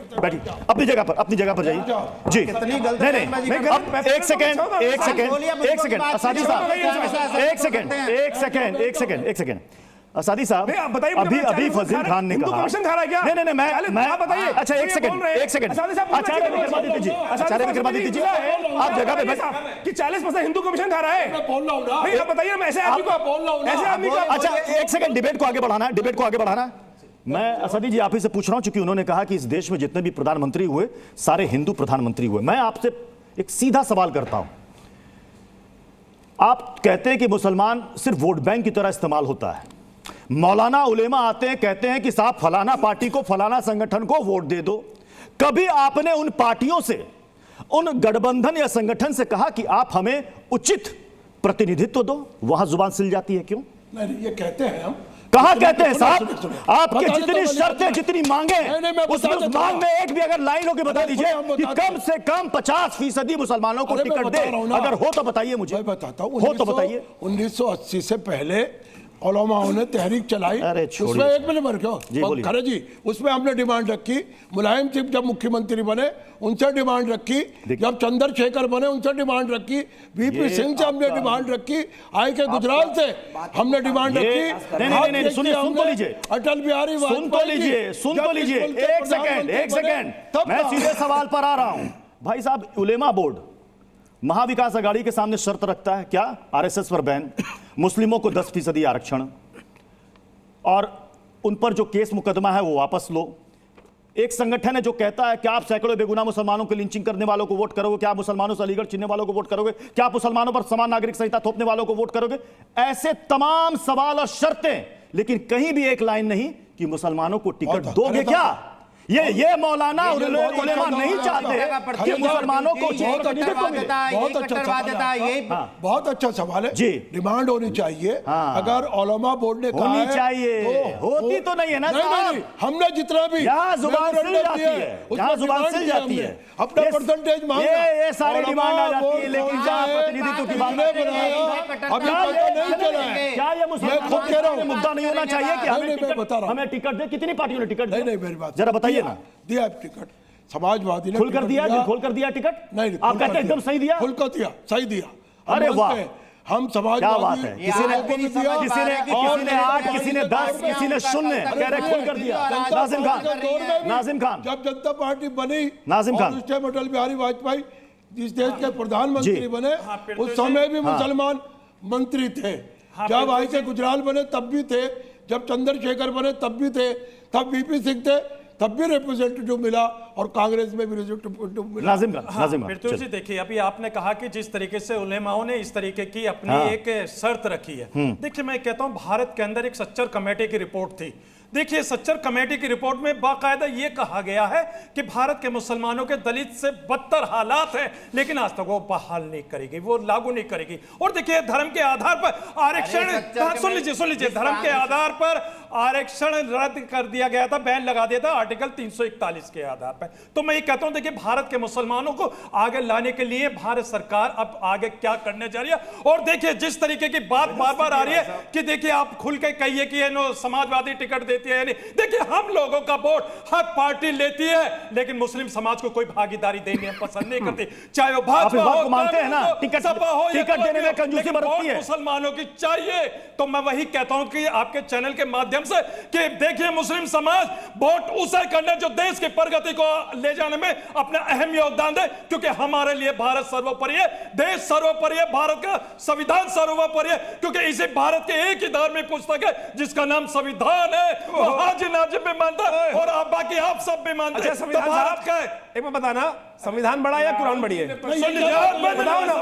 अपनी जगह पर जाइए जी। नहीं एक सेकंड सादी साहब, एक सेकंड सादी साहब, अभी फजील खान ने कहा कमीशन खा रहा है क्या? नहीं मैं आप बताइए। अच्छा एक सेकंड आचार्य विक्रमादित्य जी आप जगह पे कि 40% हिंदू कमीशन खा रहा है। मैं बोल रहा हूं ना, आप बताइए मैं ऐसे आदमी को बोल रहा हूं, ऐसे आदमी को। अच्छा एक सेकंड डिबेट को आगे बढ़ाना है। मैं असदी जी आप ही से पूछ रहा हूं, क्योंकि उन्होंने कहा कि इस देश में जितने भी प्रधानमंत्री हुए सारे हिंदू प्रधानमंत्री हुए। मैं आपसे एक सीधा सवाल करता हूं, आप कहते हैं कि मुसलमान सिर्फ वोट बैंक की तरह इस्तेमाल होता है। मौलाना उलेमा आते हैं, कहते हैं कि साहब फलाना पार्टी को, फलाना संगठन को वोट दे दो। कभी आपने उन पार्टियों से, उन गठबंधन या संगठन से कहा कि आप हमें उचित प्रतिनिधित्व दो? वहां जुबान सिल जाती है, क्यों? नहीं ये कहते हैं हम। कहां कहते हैं साहब? आपके जितनी शर्तें, जितनी मांगे, उस मांग में एक भी अगर लाइन होकर बता दीजिए कि कम से कम 50% मुसलमानों को टिकट दे। अगर हो तो बताइए मुझे। मैं बताता हूं, हो तो बताइए। 1980 से पहले उलमाओं ने तहरीक चलाई, उसमें एक मिनट मर क्यों खरे जी, उसमें हमने डिमांड रखी। मुलायम सिंह जब मुख्यमंत्री बने उनसे डिमांड रखी, जब चंद्रशेखर बने उनसे डिमांड रखी, वीपी सिंह से हमने डिमांड रखी, आई के गुजराल से हमने डिमांड रखी। सुन तो लीजिए, अटल बिहारी सुन तो लीजिए एक सेकंड मैं सीधे सवाल पर आ रहा हूं। भाई साहब, उलेमा बोर्ड महाविकास अघाड़ी के सामने शर्त रखता है क्या? आरएसएस पर बैन, मुस्लिमों को 10% आरक्षण, और उन पर जो केस मुकदमा है वो वापस लो। एक संगठन है जो कहता है कि आप सैकड़ों बेगुनाह मुसलमानों की लिंचिंग करने वालों को वोट करोगे, क्या आप मुसलमानों से अलीगढ़ छीनने वालों को वोट करोगे, क्या आप मुसलमानों पर समान नागरिक संहिता थोपने वालों को वोट करोगे? ऐसे तमाम सवाल और शर्तें, लेकिन कहीं भी एक लाइन नहीं कि मुसलमानों को टिकट दोगे क्या? ये मौलाना उलेमा नहीं चाहते कि मुसलमानों को बहुत अच्छा सवाल है जी। डिमांड होनी चाहिए। अगर उलेमा बोर्ड ने कहा होनी चाहिए, होती तो नहीं है ना साहब। हमने जितना भी जुबान सिल जाती है, अपना परसेंटेज मांगा, ये सारी डिमांड आ जाती है, लेकिन प्रतिनिधित्व की बात नहीं चला है। क्या ये मुसलमानों का मुद्दा नहीं होना चाहिए कि हमें टिकट दे? कितनी पार्टियों ने टिकट नहीं मेरी बात जरा बताइए ना। दिया टिकट, समाजवादी ने खोल कर दिया टिकट? नहीं, आप कहते हैं एकदम सही दिया? खुल कर दिया, सही दिया। अरे वाह, हम समाजवादी, किसी ने 8, किसी ने 10, किसी ने 0 कह रहे खुल कर दिया। नाजिम खान जब जनता पार्टी बनी, नाजिम खान उस टाइम अटल बिहारी वाजपेयी जिस देश के प्रधानमंत्री बने, उस समय भी मुसलमान मंत्री थे। जब आई के गुजराल बने तब भी थे, जब चंद्रशेखर बने तब भी थे, तब वीपी सिंह थे तब भी रिप्रेजेंटेटिव मिला, और कांग्रेस में भी रिप्रेजेंटेटिव मिला। नाजिम बिरतू जी, देखिए अभी आपने कहा कि जिस तरीके से उलेमाओं ने इस तरीके की अपनी एक शर्त रखी है। देखिए मैं कहता हूं भारत के अंदर एक सच्चर कमेटी की रिपोर्ट थी। देखिए सच्चर कमेटी की रिपोर्ट में बाकायदा ये कहा गया है कि भारत के मुसलमानों के दलित से बदतर हालात हैं, लेकिन आज तक वो बहाल नहीं करेगी, वो लागू नहीं करेगी। और देखिए धर्म के आधार पर आरक्षण, सुन लीजिए, धर्म के आधार पर आरक्षण रद्द कर दिया गया था, बैन लगा दिया था आर्टिकल 341 के आधार पर। तो मैं ये कहता हूं देखिए भारत के मुसलमानों को आगे लाने के लिए भारत सरकार अब आगे क्या करने जा रही है। और देखिए जिस तरीके की बात बार बार आ रही है कि देखिए आप खुल के कहिए कि समाजवादी टिकट देती है, नहीं। देखिए हम लोगों का वोट हर पार्टी लेती है, लेकिन मुस्लिम समाज को कोई भागीदारी देनी पसंद नहीं करती, चाहे वो भाजपा हो, मानते हैं ना, टिकट देने में कंजूसी बरतती है। मुसलमानों की चाहिए। तो मैं वही कहता हूं कि आपके चैनल के माध्यम से कि देखिए मुस्लिम समाज वोट उसे करने जो देश की प्रगति को ले जाने में अपना अहम योगदान दे, क्योंकि हमारे लिए भारत सर्वोपरि है, देश सर्वोपरि है, भारत का संविधान सर्वोपरि है, क्योंकि इसी भारत के एक ही धार्मिक पुस्तक है जिसका नाम संविधान है, हाजी नाजिम भी मानता है और आप बाकी आप सब भी मानते हैं। संविधान भारत का है, एक बार बताना, संविधान बड़ा है या कुरान बड़ी है? बताओ ना,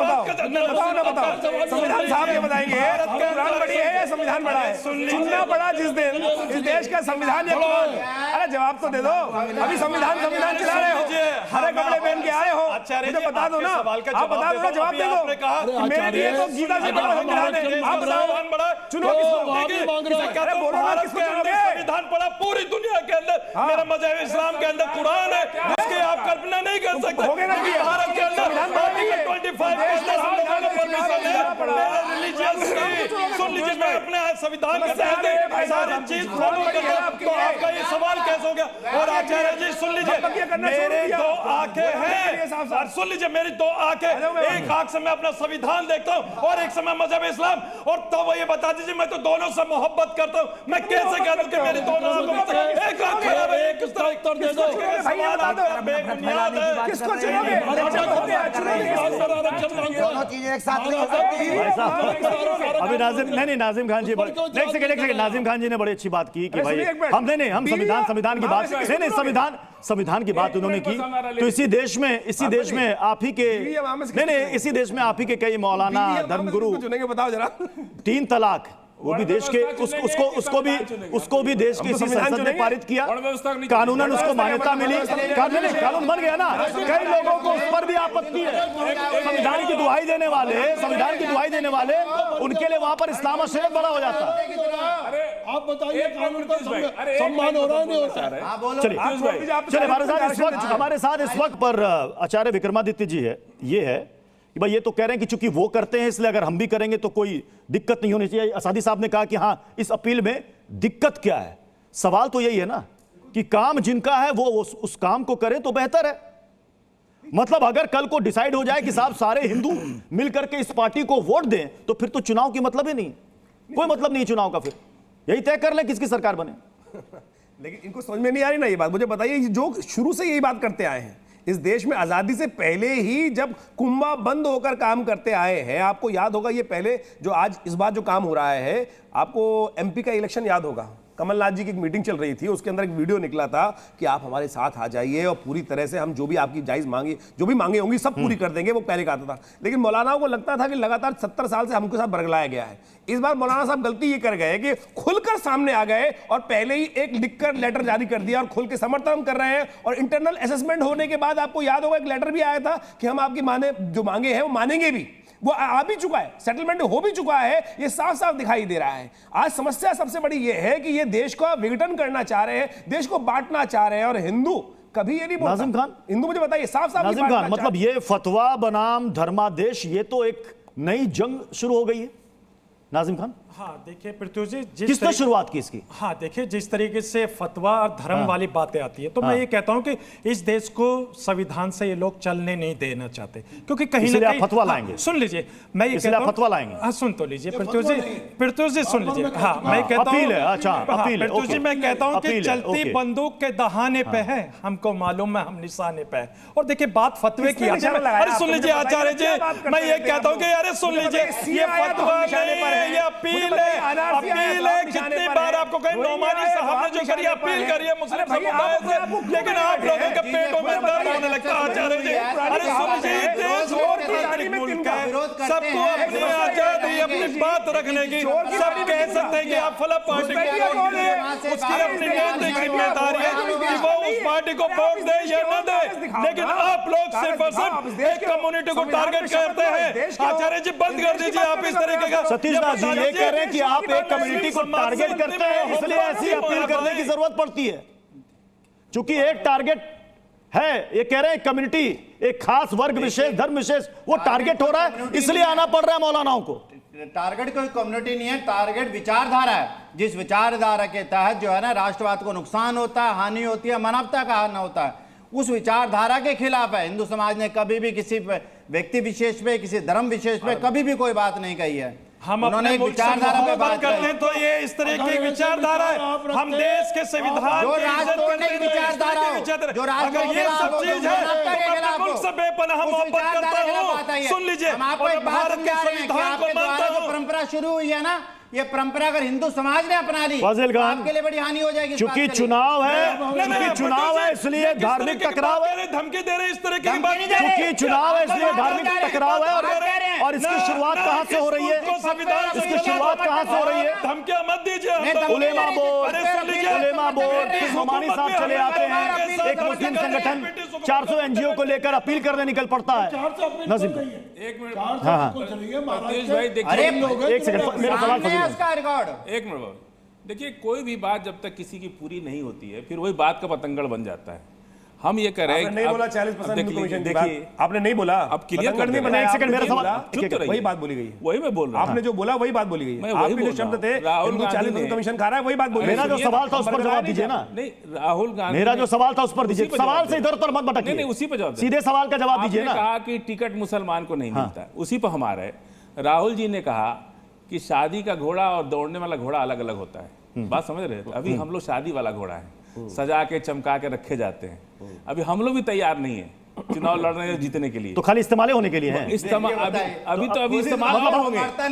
संविधान साहब ये बताएंगे कुरान बड़ी है या संविधान बड़ा है? चुनना पड़ा जिस दिन इस देश का संविधान या कुरान? अरे जवाब तो दे दो। अभी संविधान चला रहे हो, हरे कपड़े पहन के आए हो, मुझे बता दो ना, आप बता दो ना, जवाब दे दो। मेरे लिए तो गीता से बड़ा संविधान है, आप बताओ चुनो किसको? अरे बोलो ना किसको चुनोगे? संविधान पड़ा पूरी दुनिया के अंदर, मेरा मजहब इस्लाम के अंदर कुरान है, जिसकी आप कल्पना नहीं कर सकते। भारत के अंदर 25 के अंदर परमिशन है रिलीजियस की। सुन लीजिए, मैं अपने संविधान के तहत सारी चीज फॉलो करता हूं, तो आपका ये सवाल कैसे हो गया? और आचार्य जी सुन लीजिए, मेरे दो आंखें हैं, सुन लीजिए मेरी दो आंखें, एक आंख से मैं अपना संविधान देखता हूं और एक से मैं मजहब इस्लाम, और तब वो ये बता दीजिए मैं तो दोनों से मोहब्बत करता हूं, मैं कैसे कह दूं कि मेरी दोनों आंखों में एक आंख खराब है, एक तरह उत्तर दे दो। बेबुनियाद है, किसको चुनोगे? दोनों चीजें एक साथ नहीं हो सकती। अभी नाजिम खान जी एक सेकंड नाजिम खान जी ने बड़ी अच्छी बात की कि भाई हम संविधान की बात संविधान की बात उन्होंने की। तो इसी देश में आप ही के इसी देश में आप ही के कई मौलाना धर्मगुरु, बताओ जरा, 3 तलाक वो भी देश के उसको भी देश की संसद ने पारित किया, कानूनन उसको मान्यता मिली, कानून बन गया ना। कई लोगों को उस पर भी आपत्ति है। संविधान की दुहाई देने वाले उनके लिए वहां पर इस्लाम और शरीयत बड़ा हो जाता है। आप बताइए कानून का सम्मान हो रहा है, नहीं होता है? चलिए हमारे साथ इस वक्त पर आचार्य विक्रमादित्य जी है। ये है कि भाई ये तो कह रहे हैं कि चूंकि वो करते हैं इसलिए अगर हम भी करेंगे तो कोई दिक्कत नहीं होनी चाहिए। असादी साहब ने कहा कि हाँ, इस अपील में दिक्कत क्या है? सवाल तो यही है ना कि काम जिनका है वो उस काम को करें तो बेहतर है। मतलब अगर कल को डिसाइड हो जाए कि साहब सारे हिंदू मिलकर के इस पार्टी को वोट दें तो फिर तो चुनाव की मतलब ही नहीं, कोई मतलब नहीं चुनाव का। फिर यही तय कर लें किसकी सरकार बने। लेकिन इनको समझ में नहीं आ रही ना ये बात। मुझे बताइए, जो शुरू से यही बात करते आए हैं, इस देश में आजादी से पहले ही जब कुंभा बंद होकर काम करते आए हैं, आपको याद होगा ये पहले जो आज इस बार जो काम हो रहा है, आपको एमपी का इलेक्शन याद होगा, कमलनाथ जी की एक मीटिंग चल रही थी, उसके अंदर एक वीडियो निकला था कि आप हमारे साथ आ जाइए और पूरी तरह से हम जो भी आपकी जायज मांगी, जो भी मांगे होंगी सब पूरी कर देंगे, वो पहले कहा था। लेकिन मौलाना को लगता था कि लगातार 70 साल से हमको साथ बरगलाया गया है। इस बार मौलाना साहब गलती ये कर गए कि खुलकर सामने आ गए और पहले ही एक लिखकर लेटर जारी कर दिया और खुल के समर्थन कर रहे हैं। और इंटरनल असेसमेंट होने के बाद आपको याद होगा एक लेटर भी आया था कि हम आपकी जो मांगे हैं वो मानेंगे भी, वो आ भी चुका है, सेटलमेंट हो भी चुका है, ये साफ साफ दिखाई दे रहा है। आज समस्या सबसे बड़ी ये है कि ये देश को विघटन करना चाह रहे हैं, देश को बांटना चाह रहे हैं, और हिंदू कभी ये नहीं बोलता। नाजिम खान, हिंदू मुझे बताइए साफ साफ। नाजिम खान, मतलब ये फतवा बनाम धर्मादेश, ये तो एक नई जंग शुरू हो गई है। नाजिम खान, हाँ देखिए पृथ्वी जी, किसने शुरुआत की इसकी? हाँ देखिए, जिस तरीके से फतवा और धर्म वाली बातें आती है, तो मैं ये कहता हूं कि इस देश को संविधान से ये लोग चलने नहीं देना चाहते, क्योंकि कहीं ना कहीं फतवा लाएंगे। सुन लीजिए, मैं ये कहता हूं फतवा लाएंगे। हाँ सुन तो लीजिए पृथ्वी जी सुन लीजिए। हाँ मैं कहता हूँ पृथ्वी जी, मैं कहता हूँ कि चलती बंदूक के दहाने पे है, हमको मालूम है हम निशाने पे है। और देखिए बात फतवे की, अरे सुन लीजिए आचार्य जी, मैं ये कहता हूँ कि अरे सुन लीजिए, ये फतवा नहीं है, ये अपील है। कितनी बार आपको कहीं नौमानी साहब ने जो करी अपील करी है मुस्लिम समुदाय से, लेकिन आप लोगों के पेटों में दर्द होने लगता है आचार्य जी। अरे सुनिए, देश लोकतांत्रिक मुल्क है, सबको अपनी आजादी, अपनी बात रखने की, सब कह सकते हैं कि आप फला पार्टी को वोट दें, उसकी अपनी नैतिक जिम्मेदारी है कि वो उस पार्टी को वोट दे या न दे। लेकिन आप लोग सिर्फ और सिर्फ एक कम्युनिटी को टारगेट करते हैं। आचार्य जी बंद कर दीजिए आप इस तरीके का। सतीश दास जी ये कह रहे हैं कि आप एक कम्युनिटी को टारगेट करते हैं, इसलिए ऐसी अपील करने की जरूरत पड़ती है। चूंकि एक टारगेट है, ये कह रहे हैं कम्युनिटी, एक खास वर्ग विशेष, धर्म विशेष, वो टारगेट हो रहा है, इसलिए आना पड़ रहा है मौलानाओं को। टारगेट कोई कम्युनिटी नहीं है, टारगेट विचारधारा है। जिस विचारधारा के तहत जो है ना राष्ट्रवाद को नुकसान होता है, हानि होती है, मानवता का हानि होता है, उस विचारधारा के खिलाफ है। हिंदू समाज ने कभी भी किसी व्यक्ति विशेष पे, किसी धर्म विशेष पे कभी भी कोई बात नहीं कही है। हम अपने विचारधारा पे बात करते हैं, तो ये इस तरह की विचारधारा है। हम देश के संविधान जो राज तोड़ने की विचारधारा हो, जो राज अगर ये सब चीज है, तो मुल्क से बेपनाह मोहब्बत करता हूँ। सुन लीजिए, भारत के संविधान को मानता हूँ। परंपरा शुरू हुई है ना, ये परंपरा अगर हिंदू समाज ने अपना ली, फाजिल खान, आपके लिए बड़ी हानि हो जाएगी। चूंकि चुनाव है, इसलिए धार्मिक टकराव है, धमकी दे रहे इस तरह की बात। चूंकि चुनाव है इसलिए धार्मिक टकराव है, और इसकी शुरुआत कहां से हो रही है? इसकी शुरुआत कहां से हो रही है? धमकियां मत दीजिए। उलेमा बोर्ड नोमानी साहब चले आते हैं, एक मुस्लिम संगठन 400 एनजीओ को लेकर अपील करने निकल पड़ता है। नजीम एक मिनट, हाँ भाई देखिए, एक सेकंड, मेरा सवाल उसका रिकॉर्ड। एक मिनट, देखिए कोई भी बात जब तक किसी की पूरी नहीं होती है, फिर वही बात का पतंगड़ बन जाता है। हम ये कह रहे हैं, नहीं बोला 40% हिंदू कमीशन की बात, आपने नहीं बोला, अब क्लियर कर नहीं बनाया। एक सेकंड, मेरा सवाल, वही बात बोली गई है, वही मैं बोल रहा हूं। आपने जो बोला वही बात बोली गई है, आपके जो शब्द थे हिंदू 40% कमीशन खा रहा है, वही बात बोली। मेरा जो सवाल था उस पर जवाब दीजिए ना। नहीं, राहुल गांधी, मेरा जो सवाल था उस पर दीजिए, सवाल से इधर उधर मत भटकिए। नहीं, उसी पर जवाब, सीधे सवाल का जवाब दीजिए ना। कहा कि टिकट मुसलमान को नहीं मिलता, उसी पर हम आ रहे। राहुल जी ने कहा कि शादी का घोड़ा और दौड़ने वाला घोड़ा अलग अलग होता है। बात समझ रहे हैं? अभी हम लोग शादी वाला घोड़ा है, सजा के चमका के रखे जाते हैं। अभी हम लोग भी तैयार नहीं है चुनाव लड़ने जीतने के लिए, तो खाली इस्तेमाल होने के लिए है। अभी इस्तेमाल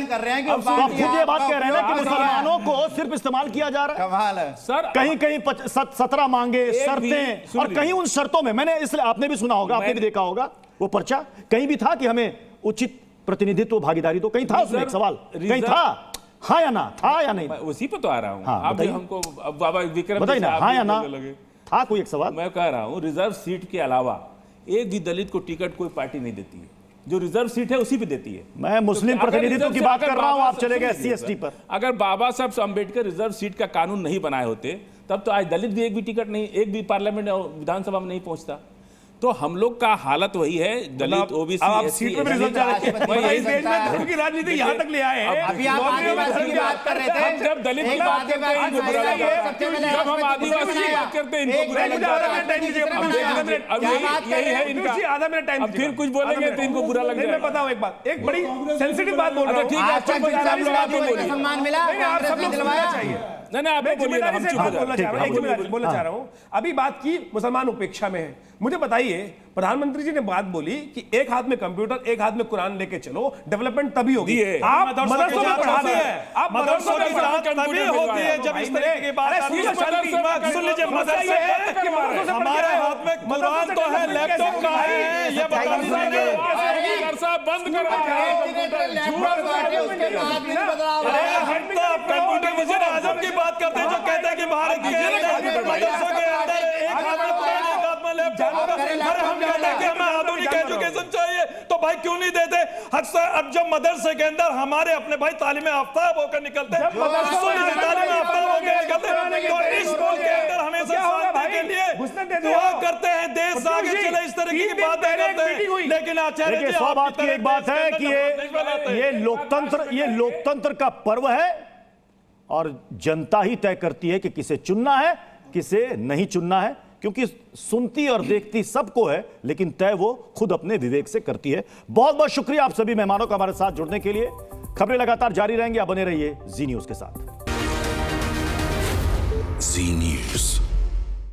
कर रहे हैं कि आप खुद ये बात कह रहे हैं कि मुसलमानों को सिर्फ इस्तेमाल किया जा रहा है। कमाल है सर। कहीं 17 मांगे, शर्तें, और कहीं उन शर्तों में, मैंने इसलिए, आपने भी सुना होगा, आपने भी देखा होगा वो पर्चा, कहीं भी था कि हमें उचित प्रतिनिधित्व, भागीदारी, तो कहीं था उसमें एक सवाल, कहीं था, हाँ या ना, था या नहीं? उसी पे तो आ रहा हूँ। हाँ, आप हमको बाबा विक्रम बताइए ना, हाँ या ना, था कोई एक सवाल? मैं कह रहा हूँ रिजर्व सीट के अलावा एक भी दलित को टिकट कोई पार्टी नहीं देती है, जो रिजर्व सीट है उसी पे देती है। मैं मुस्लिम प्रतिनिधित्व की बात कर रहा हूँ, आप चले गए SC/ST पर। अगर बाबा साहब अम्बेडकर रिजर्व सीट का कानून नहीं बनाए होते, तब तो आज दलित भी एक भी टिकट नहीं, एक भी पार्लियामेंट विधानसभा में नहीं पहुंचता। तो हम लोग का हालत वही है, दलित, ओबीसी, आप सीट पे भी रिजल्ट धर्म की राजनीति यहाँ तक ले आए हैं। अभी आप आदिवासी की बात कर रहे थे, जब दलित की बात करते हैं इनको बुरा लगता है, जब हम आदिवासी की बात करते हैं इनको बुरा लगता है। अब यही है इनका, आधा मिनट टाइम, अब फिर कुछ बोलेंगे तो इनको बुरा लगेगा। मैं बताऊँ एक बात, एक बड़ी सेंसिटिव बात बोल रहा हूँ। सम्मान मिला, आप सब लोग सुनना चाहिए। नहीं, आप मैं बोलिए ना, हम जिम्मेदारी से चुप हो जाए। बोलना चाह रहा हूं, एक जिम्मेदारी से बोलना हाँ। चाह रहा हूं। अभी बात की मुसलमान उपेक्षा में है। मुझे बताइए, प्रधानमंत्री जी ने बात बोली कि एक हाथ में कंप्यूटर एक हाथ में कुरान लेके चलो, डेवलपमेंट तभी होगी। आप मदरसों में पढ़ाते हैं, आप मदरसों में जांच तभी होती है जब इस तरीके की बात आती है। सुन लीजिए, मदरसे हमारे हाथ में कुरान तो है, लैपटॉप का है, ये बता दीजिए। बंद करो कंप्यूटर वजीर आजम की बात करते हैं जो कहते हैं कि भारत के मदरसों के अंदर एक हाथ में कुरान एक हाथ में लैपटॉप। अरे हम कहते हैं कि हमें आधुनिक एजुकेशन चाहिए, तो भाई क्यों नहीं देते? अब जब मदरसे के अंदर हमारे अपने भाई तालीम आफ्ताब होकर निकलते हैं, तालीम आफ्ताब होकर निकलते हैं, तो इस मुल्क के अंदर हमेशा शांति के लिए दुआ करते हैं, देश आगे चले, इस तरह की बातें करते हैं। लेकिन आचार्य जी, 100 बात की एक बात है कि ये लोकतंत्र का पर्व है और जनता ही तय करती है कि किसे चुनना है किसे नहीं चुनना है, क्योंकि सुनती और देखती सबको है, लेकिन तय वो खुद अपने विवेक से करती है। बहुत बहुत शुक्रिया आप सभी मेहमानों का हमारे साथ जुड़ने के लिए। खबरें लगातार जारी रहेंगी, आप बने रहिए जी न्यूज के साथ। जी न्यूज।